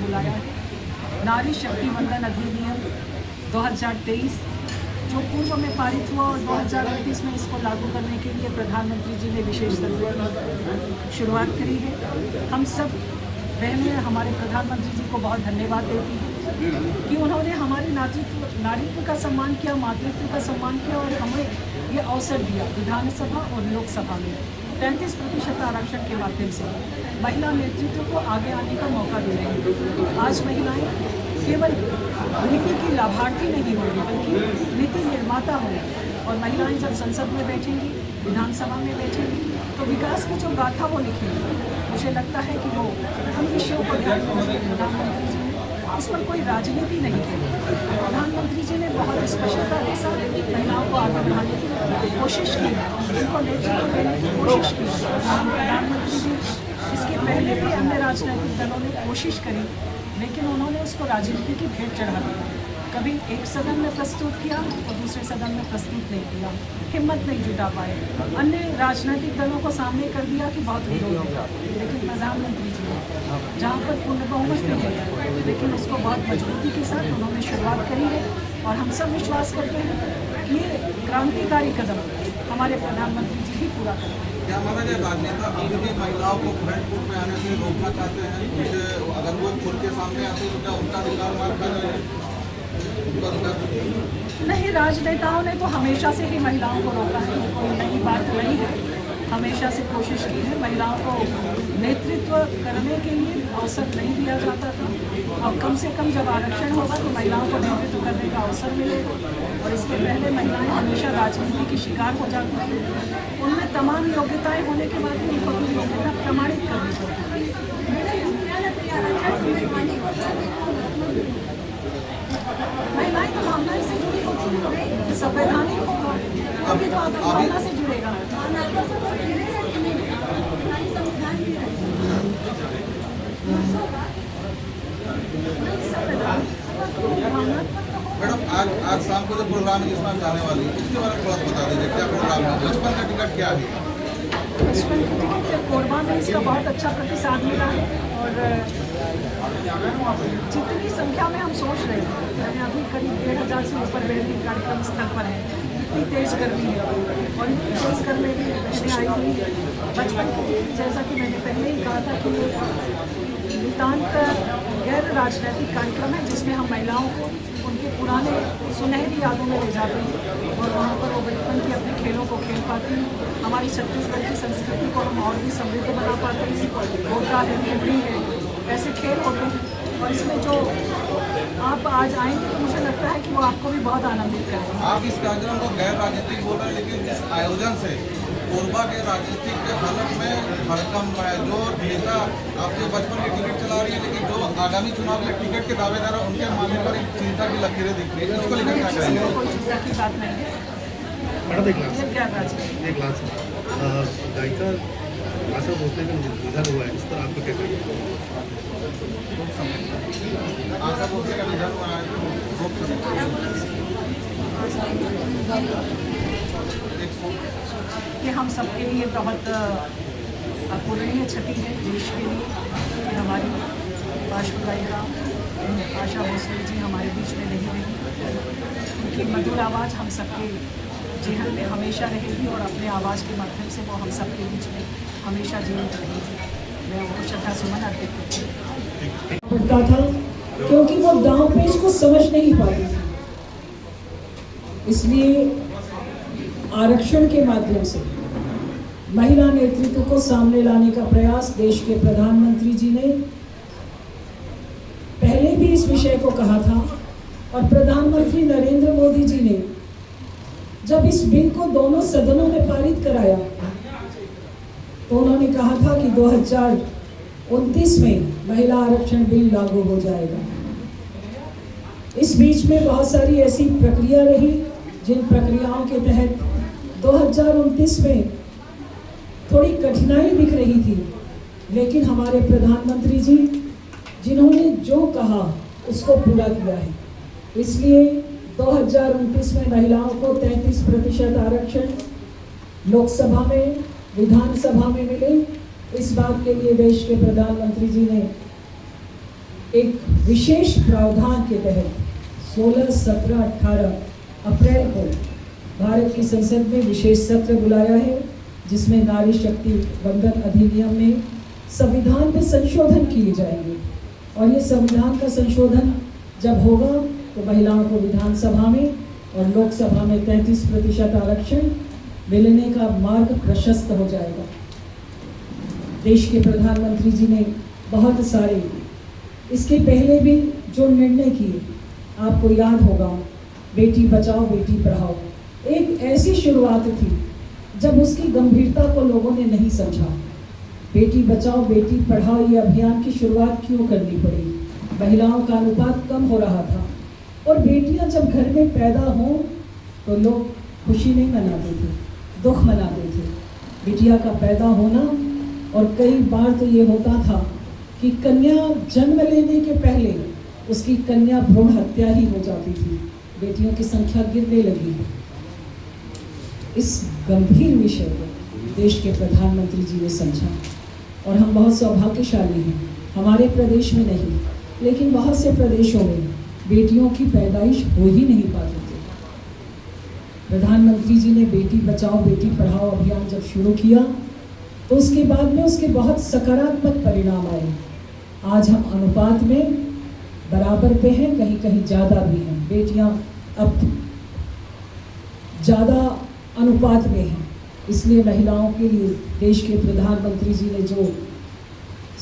बुलाया है। नारी शक्ति वंदन अधिनियम 2023 जो पूर्व में पारित हुआ और 2029 में इसको लागू करने के लिए प्रधानमंत्री जी ने विशेष सत्र की शुरुआत करी है। हम सब बहनें हमारे प्रधानमंत्री जी को बहुत धन्यवाद देती हैं कि उन्होंने हमारे नारीत्व का सम्मान किया, मातृत्व का सम्मान किया और हमें ये अवसर दिया विधानसभा और लोकसभा में 33% आरक्षण के माध्यम से महिला नेतृत्व को आगे आने का मौका दे रही है। आज महिलाएं केवल नीति की लाभार्थी नहीं होगी बल्कि नीति निर्माता होंगी और महिलाएं जब संसद में बैठेंगी, विधानसभा में बैठेंगी तो विकास की जो गाथा वो लिखेंगी। मुझे लगता है कि वो उन विषयों को ध्यान में प्रधानमंत्री जी ने इस पर कोई राजनीति नहीं की। प्रधानमंत्री जी ने बहुत स्पष्टता के साथ महिलाओं को आगे बढ़ाने की कोशिश की, उनको नेतृत्व देने की कोशिश की। प्रधानमंत्री जी इसके पहले भी अन्य राजनीतिक दलों ने कोशिश करी लेकिन उन्होंने उसको राजनीति की भेंट चढ़ा दिया। कभी एक सदन में प्रस्तुत किया और दूसरे सदन में प्रस्तुत नहीं किया, हिम्मत नहीं जुटा पाए। अन्य राजनीतिक दलों को सामने कर दिया कि बहुत विरोध है, लेकिन प्रधानमंत्री जी ने जहाँ पर पूर्ण बहुमत नहीं है लेकिन उसको बहुत मजबूती के साथ उन्होंने शुरुआत करी है और हम सब विश्वास करते हैं कि ये क्रांतिकारी कदम हमारे प्रधानमंत्री जी ही पूरा करेंगे। क्या महाराज राजनेता अभी भी महिलाओं को फ्रंट फुट में आने से रोकना चाहते हैं? उनसे अगर वो खुल के सामने आते हैं तो क्या उनका अधिकार मार खा जाएगा? नहीं, राजनेताओं ने तो हमेशा से ही महिलाओं को रोका है, कोई नई बात नहीं है। हमेशा से कोशिश की है, महिलाओं को नेतृत्व करने के लिए अवसर नहीं दिया जाता था और कम से कम जब आरक्षण होगा तो महिलाओं को नेतृत्व करने का अवसर मिलेगा। और इसके पहले महिलाएं हमेशा राजनीति की शिकार हो जाती थी। उनमें तमाम योग्यताएं होने के बाद उनको अपनी योग्यता प्रमाणित करनी पड़ती है। महिलाएं तो भावना से जुड़ी होती है, संवैधानिक होगा अभी तो आप भावना से जुड़ेगा। मैडम आज शाम को जो प्रोग्राम है जिसमें हम जाने वाली है उसके बारे में थोड़ा बता दीजिए, क्या प्रोग्राम है? बचपन का टिकट क्या है? बचपन की टिकट कोरबा में इसका बहुत अच्छा प्रतिसाद मिला है और जितनी संख्या में हम सोच रहे थे, अभी करीब 1500 से ऊपर बहनें कार्यक्रम स्थल पर है। इतनी तेज गर्मी है और इतनी तेज गर्मी भी बहनें आई हुई है। बचपन की जैसा कि मैंने पहले ही कहा था कि ये नितांत गैर राजनीतिक कार्यक्रम है जिसमें हम महिलाओं को उनके पुराने सुनहरी यादों में ले जाते हैं और वहाँ पर वो बचपन की अपने खेलों को खेल पाती हैं। हमारी छत्तीसगढ़ की संस्कृति को हम और भी समृद्ध बना पाते हैं। होता है, फुगड़ी है, ऐसे खेल होते हैं और इसमें जो आप आज आएंगे तो मुझे लगता है कि वो आपको भी बहुत आनंदित करेंगे। आप इस कार्यक्रम को गैर राजनीतिक बोल रहे हैं लेकिन इस आयोजन से कोरबा के राजनीतिक हलक में भड़कम है। जो नेता आप जो बचपन की टिकट चला रही है लेकिन जो आगामी चुनाव के टिकट के दावेदार है उनके मामले पर एक चिंता की लकीरें दिख रही है, इसको लेकर क्या करेंगे? कोई चिंता की बात नहीं है। एक लास्ट गायिका आशा भोसले का निधन हुआ है, इस पर आपको क्या कहेंगे? आशा भोसले का निधन हुआ है कि हम सबके लिए बहुत अपूरणीय क्षति है देश के लिए कि हमारी पार्श्व गायिका आशा भोसले जी हमारे बीच में नहीं रही। उनकी मधुर आवाज़ हम सबके जीवन में हमेशा रहेगी और अपने आवाज़ के माध्यम से वो हम सबके बीच में हमेशा जीवित रहेगी। मैं वो श्रद्धा सुमन अर्पित करता था क्योंकि वो दांव पेच को समझ नहीं पाती थी। इसलिए आरक्षण के माध्यम से महिला नेतृत्व को सामने लाने का प्रयास देश के प्रधानमंत्री जी ने पहले भी इस विषय को कहा था और प्रधानमंत्री नरेंद्र मोदी जी ने जब इस बिल को दोनों सदनों में पारित कराया तो उन्होंने कहा था कि 2029 में महिला आरक्षण बिल लागू हो जाएगा। इस बीच में बहुत सारी ऐसी प्रक्रिया रही जिन प्रक्रियाओं के तहत 2029 में थोड़ी कठिनाई दिख रही थी, लेकिन हमारे प्रधानमंत्री जी जिन्होंने जो कहा उसको पूरा किया है। इसलिए 2029 में महिलाओं को 33% आरक्षण लोकसभा में, विधानसभा में मिले। इस बात के लिए देश के प्रधानमंत्री जी ने एक विशेष प्रावधान के तहत 16, 17, 18 अप्रैल को भारत की संसद में विशेष सत्र बुलाया है, जिसमें नारी शक्ति वंदन अधिनियम में संविधान में संशोधन किए जाएंगे। और ये संविधान का संशोधन जब होगा तो महिलाओं को विधानसभा में और लोकसभा में 33% आरक्षण मिलने का मार्ग प्रशस्त हो जाएगा। देश के प्रधानमंत्री जी ने बहुत सारे इसके पहले भी जो निर्णय किए, आपको याद होगा, बेटी बचाओ बेटी पढ़ाओ एक ऐसी शुरुआत थी जब उसकी गंभीरता को लोगों ने नहीं समझा। बेटी बचाओ बेटी पढ़ाओ ये अभियान की शुरुआत क्यों करनी पड़ी? महिलाओं का अनुपात कम हो रहा था और बेटियां जब घर में पैदा हों तो लोग खुशी नहीं मनाते थे, दुख मनाते थे। बिटिया का पैदा होना, और कई बार तो ये होता था कि कन्या जन्म लेने के पहले उसकी कन्या भ्रूण हत्या ही हो जाती थी, बेटियों की संख्या गिरने लगी। इस गंभीर विषय को देश के प्रधानमंत्री जी ने समझा और हम बहुत सौभाग्यशाली हैं। हमारे प्रदेश में नहीं, लेकिन बहुत से प्रदेशों में बेटियों की पैदाइश हो ही नहीं पाती थी। प्रधानमंत्री जी ने बेटी बचाओ बेटी पढ़ाओ अभियान जब शुरू किया तो उसके बाद में उसके बहुत सकारात्मक परिणाम आए। आज हम अनुपात में बराबर पे हैं, कहीं कहीं ज़्यादा भी हैं। बेटियां अब ज़्यादा अनुपात में हैं। इसलिए महिलाओं के लिए देश के प्रधानमंत्री जी ने जो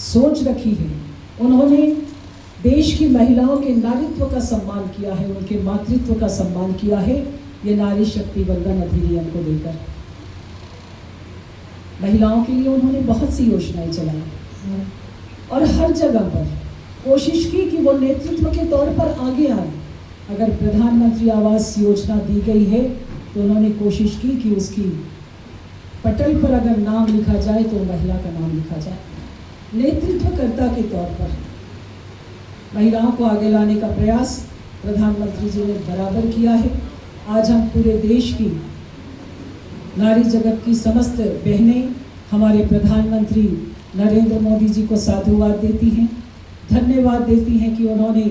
सोच रखी है, उन्होंने देश की महिलाओं के नारीत्व का सम्मान किया है, उनके मातृत्व का सम्मान किया है, ये नारी शक्ति वंदन अधिनियम को लेकर। महिलाओं के लिए उन्होंने बहुत सी योजनाएं चलाई और हर जगह पर कोशिश की कि वो नेतृत्व के तौर पर आगे आए। अगर प्रधानमंत्री आवास योजना दी गई है तो उन्होंने कोशिश की कि उसकी पटल पर अगर नाम लिखा जाए तो महिला का नाम लिखा जाए। नेतृत्वकर्ता के तौर पर महिलाओं को आगे लाने का प्रयास प्रधानमंत्री जी ने बराबर किया है। आज हम पूरे देश की नारी जगत की समस्त बहनें हमारे प्रधानमंत्री नरेंद्र मोदी जी को साधुवाद देती हैं, धन्यवाद देती हैं कि उन्होंने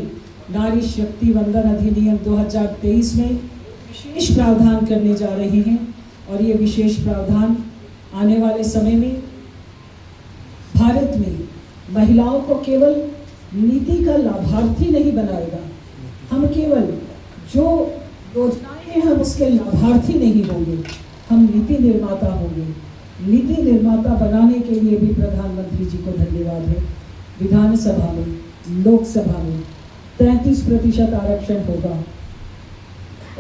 नारी शक्ति वंदन अधिनियम 2023 में विशेष प्रावधान करने जा रहे हैं। और ये विशेष प्रावधान आने वाले समय में भारत में महिलाओं को केवल नीति का लाभार्थी नहीं बनाएगा। हम केवल जो योजनाएं हैं हम उसके लाभार्थी नहीं होंगे, हम नीति निर्माता होंगे। नीति निर्माता बनाने के लिए भी प्रधानमंत्री जी को धन्यवाद है। विधानसभा में, लोकसभा में 33% आरक्षण होगा।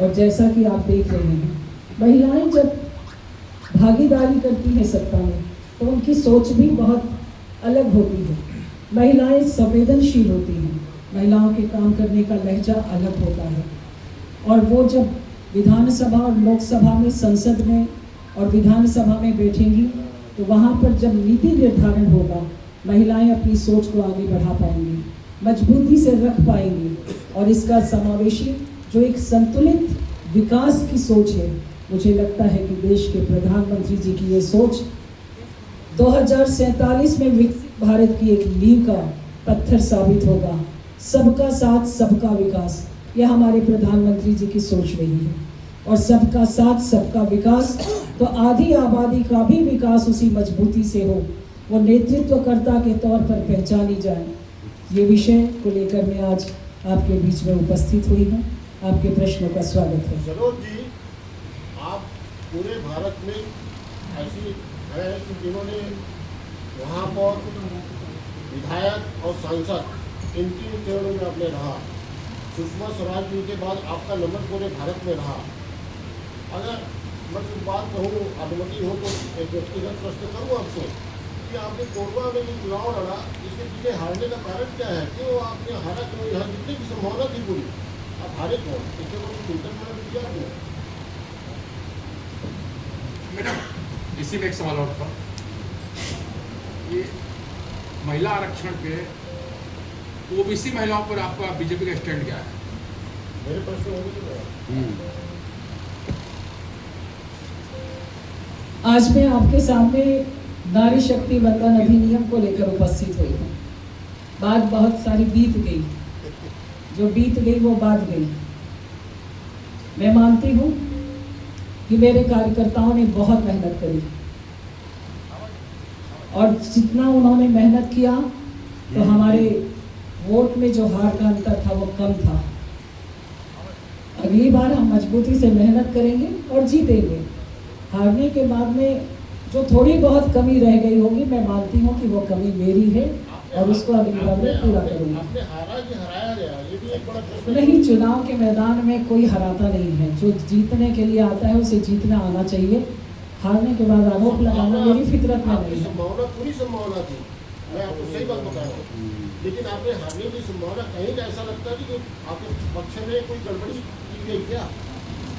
और जैसा कि आप देख रहे हैं, महिलाएं जब भागीदारी करती हैं सत्ता में तो उनकी सोच भी बहुत अलग होती है। महिलाएं संवेदनशील होती हैं, महिलाओं के काम करने का लहजा अलग होता है। और वो जब विधानसभा और लोकसभा में, संसद में और विधानसभा में बैठेंगी तो वहाँ पर जब नीति निर्धारण होगा, महिलाएं अपनी सोच को आगे बढ़ा पाएंगी, मजबूती से रख पाएंगी। और इसका समावेशी जो एक संतुलित विकास की सोच है, मुझे लगता है कि देश के प्रधानमंत्री जी की ये सोच 2047 में विकसित भारत की एक नींव का पत्थर साबित होगा। सबका साथ सबका विकास, यह हमारे प्रधानमंत्री जी की सोच रही है। और सबका साथ सबका विकास तो आधी आबादी का भी विकास उसी मजबूती से हो, वो नेतृत्वकर्ता के तौर पर पहचानी जाए। ये विषय को लेकर मैं आज आपके बीच में उपस्थित हुई हूँ। आपके प्रश्नों का स्वागत है। सरोज जी, आप पूरे भारत में ऐसी है कि जिन्होंने वहाँ पर विधायक और सांसद इन 3 चरणों में आपने रहा। सुषमा स्वराज जी के बाद आपका नंबर पूरे भारत में रहा। अगर मैं कुछ बात कहूँ, अनुमति हो तो एक व्यक्तिगत प्रश्न करूँ आपसे कि आपने कोरबा में जो चुनाव लड़ा, इसके पीछे हारने का कारण क्या है? क्यों आपने हारा? क्यों? यहाँ जितनी भी संभावना थी पूरी, आप हारे क्यों? इसके बारे में चिंतन मैंने किया क्यों? इसी में एक सवाल और था, ये महिला आरक्षण पे ओबीसी महिलाओं पर आपका बीजेपी का स्टैंड क्या है? मेरे प्रश्न होंगे। आज मैं आपके सामने नारी शक्ति वंदन अधिनियम को लेकर उपस्थित हुई हूँ। बात बहुत सारी बीत गई, जो बीत गई वो बात गई। मैं मानती हूँ कि मेरे कार्यकर्ताओं ने बहुत मेहनत करी और जितना उन्होंने मेहनत किया तो हमारे वोट में जो हार का अंतर था वो कम था। अगली बार हम मजबूती से मेहनत करेंगे और जीतेंगे। हारने के बाद में जो थोड़ी बहुत कमी रह गई होगी, मैं मानती हूँ कि वो कमी मेरी है और उसको अगली बार में पूरा करूँगा। आपने हारा कि हराया गया, ये भी एक बड़ा प्रश्न है। नहीं, चुनाव के मैदान में कोई हराता नहीं है। जो जीतने के लिए आता है उसे जीतना आना चाहिए। हारने के बाद आरोप लगाना मेरी फितरत में आपकी नहीं है। संभावना, पूरी संभावना थी, मैं आपको सही बात बता रहा हूँ, लेकिन आपने हारने की संभावना, कहीं ऐसा लगता है कि आपके पक्ष में कोई गड़बड़ी की गई क्या?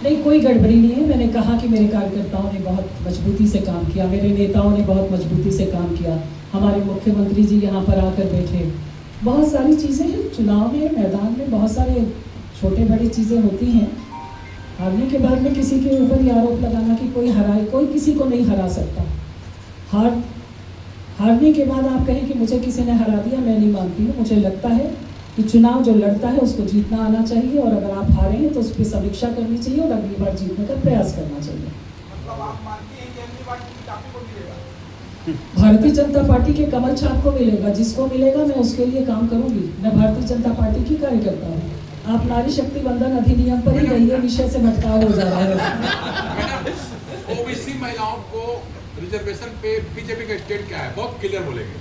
नहीं, कोई गड़बड़ी नहीं है। मैंने कहा कि मेरे कार्यकर्ताओं ने बहुत मजबूती से काम किया, मेरे नेताओं ने बहुत मजबूती से काम किया, हमारे मुख्यमंत्री जी यहाँ पर आकर बैठे। बहुत सारी चीज़ें हैं चुनाव में, मैदान में बहुत सारे छोटे बड़ी चीज़ें होती हैं। हारने के बाद में किसी के ऊपर ये आरोप लगाना कि कोई हराए, कोई किसी को नहीं हरा सकता। हारने के बाद आप कहें कि मुझे किसी ने हरा दिया, मैं नहीं मानती हूँ। मुझे लगता है कि चुनाव जो लड़ता है उसको जीतना आना चाहिए और अगर आप हारे हैं तो उस पर समीक्षा करनी चाहिए और अगली बार जीतने का प्रयास करना चाहिए। मतलब आप मानती हैं कि अगली बार टिकट आप ही को मिलेगा? भारतीय जनता पार्टी के कमल छाप को मिलेगा, जिसको मिलेगा मैं उसके लिए काम करूंगी। मैं भारतीय जनता पार्टी की कार्यकर्ता हूँ। आप नारी शक्ति वंदन अधिनियम पर ही रहिए, विषय से भटकाव हो जा रहा है। ओबीसी महिलाओं को रिजर्वेशन पे बीजेपी का स्टैंड क्या है, बहुत क्लियर बोलेंगे?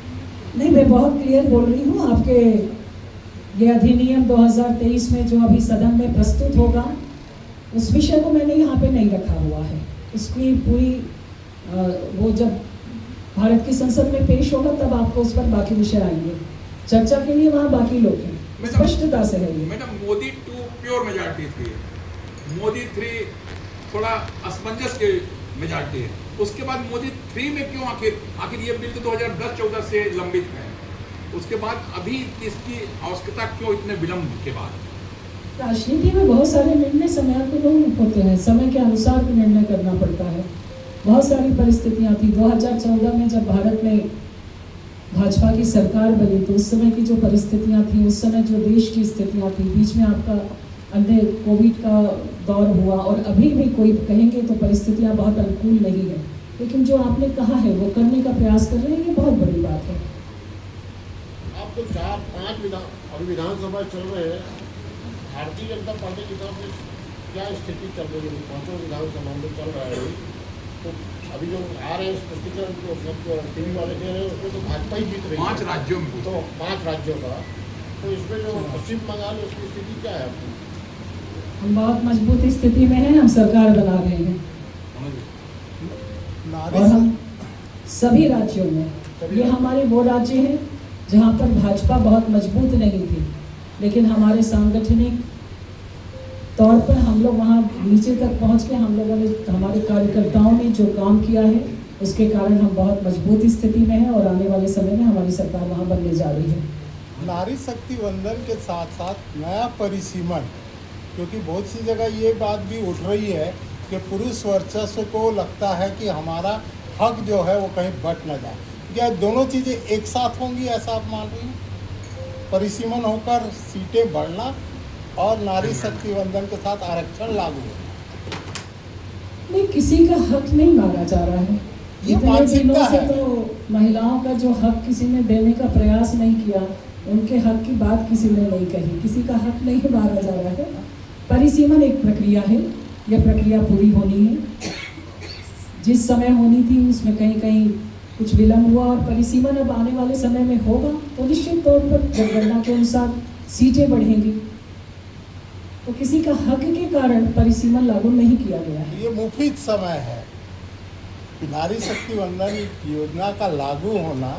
नहीं, मैं बहुत क्लियर बोल रही हूँ। आपके ये अधिनियम 2023 में जो अभी सदन में प्रस्तुत होगा, उस विषय को मैंने यहाँ पे नहीं रखा हुआ है। उसकी पूरी वो जब भारत की संसद में पेश होगा तब आपको उस पर बाकी विषय आएंगे। चर्चा के लिए वहाँ बाकी लोग हैं, स्पष्टता से है ये। मैडम, मोदी 2 प्योर मेजॉरिटी थी, मोदी 3 थोड़ा असमंजस के मेजॉरिटी है। उसके बाद मोदी 3 में क्यों आखिर ये बिल तो 2010-14 से लंबित है, उसके बाद अभी इसकी आवश्यकता क्यों इतने विलंब के बाद? राजनीति में बहुत सारे निर्णय समयानुकूल होते हैं, समय के अनुसार निर्णय करना पड़ता है। बहुत सारी परिस्थितियां थी। 2014 में जब भारत में भाजपा की सरकार बनी तो उस समय की जो परिस्थितियां थी, उस समय जो देश की स्थितियां थी, बीच में आपका अन्य कोविड का दौर हुआ और अभी भी कोई कहेंगे तो परिस्थितियां बहुत अनुकूल नहीं है, लेकिन जो आपने कहा है वो करने का प्रयास कर रहे हैं, ये बहुत बड़ी बात है। आप तो 4-5 अभी विधानसभा चल रहे हैं, भारतीय जनता पार्टी की तरफ से क्या स्थिति चल रही है? 5 विधानसभा में चल रहा है, तो अभी जो आ रहे हैं स्पष्टीकरण तो सब टीवी वाले दे रहे हैं, उसमें तो भाजपा ही जीत रही है 5 राज्यों में। तो 5 राज्यों का, तो इसमें जो पश्चिम बंगाल है उसकी स्थिति क्या है आपकी? हम बहुत मजबूत स्थिति में हैं, हम सरकार बना रहे हैं और हम सभी राज्यों में, ये हमारे वो राज्य हैं जहाँ पर भाजपा बहुत मजबूत नहीं थी, लेकिन हमारे सांगठनिक तौर पर हम लोग वहाँ नीचे तक पहुँच के हम लोगों ने, हमारे कार्यकर्ताओं ने जो काम किया है उसके कारण हम बहुत मजबूत स्थिति में हैं और आने वाले समय में हमारी सरकार वहाँ बनने जा रही है। नारी शक्ति वंदन के साथ साथ नया परिसीमन, क्योंकि बहुत सी जगह ये बात भी उठ रही है कि पुरुष वर्चस्व को लगता है कि हमारा हक जो है वो कहीं बट न जाए। क्या दोनों चीज़ें एक साथ होंगी, ऐसा आप मान रही हैं? परिसीमन होकर सीटें बढ़ना और नारी शक्ति वंदन के साथ आरक्षण लागू होना। नहीं, किसी का हक नहीं मांगा जा रहा है। ये इतने मानसिकता दिनों से है। तो महिलाओं का जो हक किसी ने देने का प्रयास नहीं किया, उनके हक की बात किसी ने नहीं कही, किसी का हक नहीं मांगा जा रहा है। परिसीमन एक प्रक्रिया है, यह प्रक्रिया पूरी होनी है। जिस समय होनी थी उसमें कहीं कहीं कुछ विलम्ब हुआ और परिसीमन अब आने वाले समय में होगा तो निश्चित तौर पर जनगणना के अनुसार सीटें बढ़ेंगी, तो किसी का हक के कारण परिसीमन लागू नहीं किया गया है। ये मुफीद समय है। नारी शक्ति वंदन योजना का लागू होना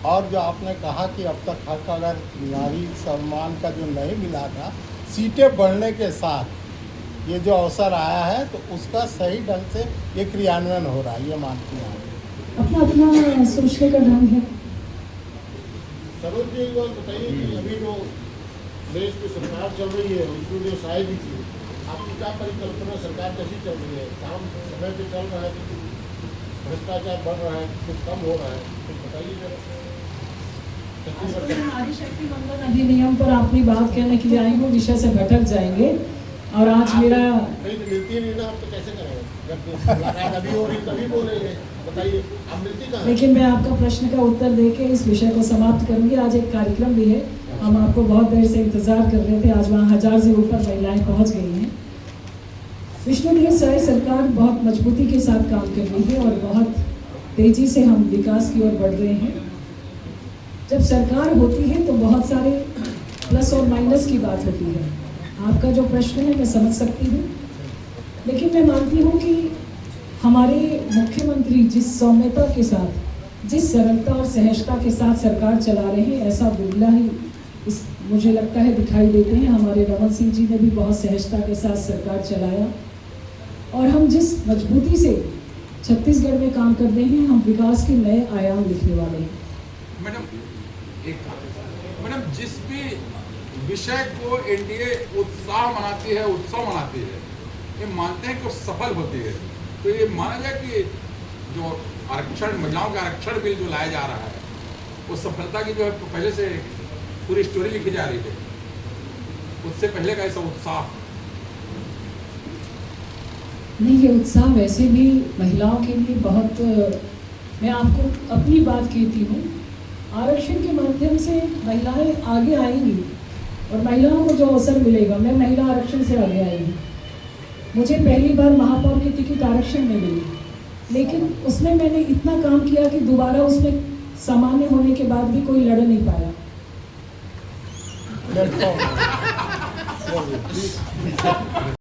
और जो आपने कहा कि अब तक हक अगर नारी सम्मान का जो नहीं मिला था, सीटें बढ़ने के साथ ये जो अवसर आया है तो उसका सही ढंग से ये क्रियान्वयन हो रहा है, ये मानती हैं आप? अपना अपना सोचने का ढंग है। सरोज जी, एक बात बताइए कि अभी जो देश में सरकार चल रही है उसमें जो शायद थी, आपकी क्या परिकल्पना? सरकार कैसी चल रही है? काम समय पे चल रहा है कि भ्रष्टाचार बढ़ रहा है, कुछ कम हो रहा है? कुछ बताइए जरा। नारी शक्ति वंदन अधिनियम पर अपनी बात कहने के लिए आई हूँ, विषय से भटक जाएंगे। और आज मेरा नहीं मिलती नहीं ना, आप तो कैसे करेंगे? जब मुलाकात अभी हो रही तभी बोलेंगे, बताइए आप मिलती कहाँ? लेकिन मैं आपका प्रश्न का उत्तर देके इस विषय को समाप्त करूंगी। आज एक कार्यक्रम भी है, हम आपको बहुत देर से इंतजार कर रहे थे। आज वहाँ 1000 से ऊपर महिलाएं पहुँच गई हैं। विष्णुदेव साय सरकार बहुत मजबूती के साथ काम कर रही है और बहुत तेजी से हम विकास की ओर बढ़ रहे हैं। जब सरकार होती है तो बहुत सारे प्लस और माइनस की बात होती है। आपका जो प्रश्न है मैं समझ सकती हूँ, लेकिन मैं मानती हूँ कि हमारे मुख्यमंत्री जिस सौम्यता के साथ, जिस सरलता और सहजता के साथ सरकार चला रहे हैं, ऐसा बिरला ही मुझे लगता है दिखाई देते हैं। हमारे रमन सिंह जी ने भी बहुत सहजता के साथ सरकार चलाया और हम जिस मजबूती से छत्तीसगढ़ में काम कर रहे हैं, हम विकास के नए आयाम लिखने वाले हैं। मैडम जिस भी विषय को एनडीए उत्साह मनाती है, उत्सव मनाती है, ये मानते हैं कि वो सफल होती है। तो ये माना जाए कि जो आरक्षण, महिलाओं का आरक्षण बिल जो लाया जा रहा है, वो सफलता की जो है पहले से पूरी स्टोरी लिखी जा रही है, उससे पहले का ऐसा उत्साह नहीं। ये उत्साह वैसे भी महिलाओं के लिए बहुत, मैं आपको अपनी बात कहती हूँ, आरक्षण के माध्यम से महिलाएं आगे आएंगी और महिलाओं को जो अवसर मिलेगा, मैं महिला आरक्षण से आगे आएंगी। मुझे पहली बार महापौर की टिकट आरक्षण में मिली, लेकिन उसमें मैंने इतना काम किया कि दोबारा उसमें सामान्य होने के बाद भी कोई लड़ नहीं पाया।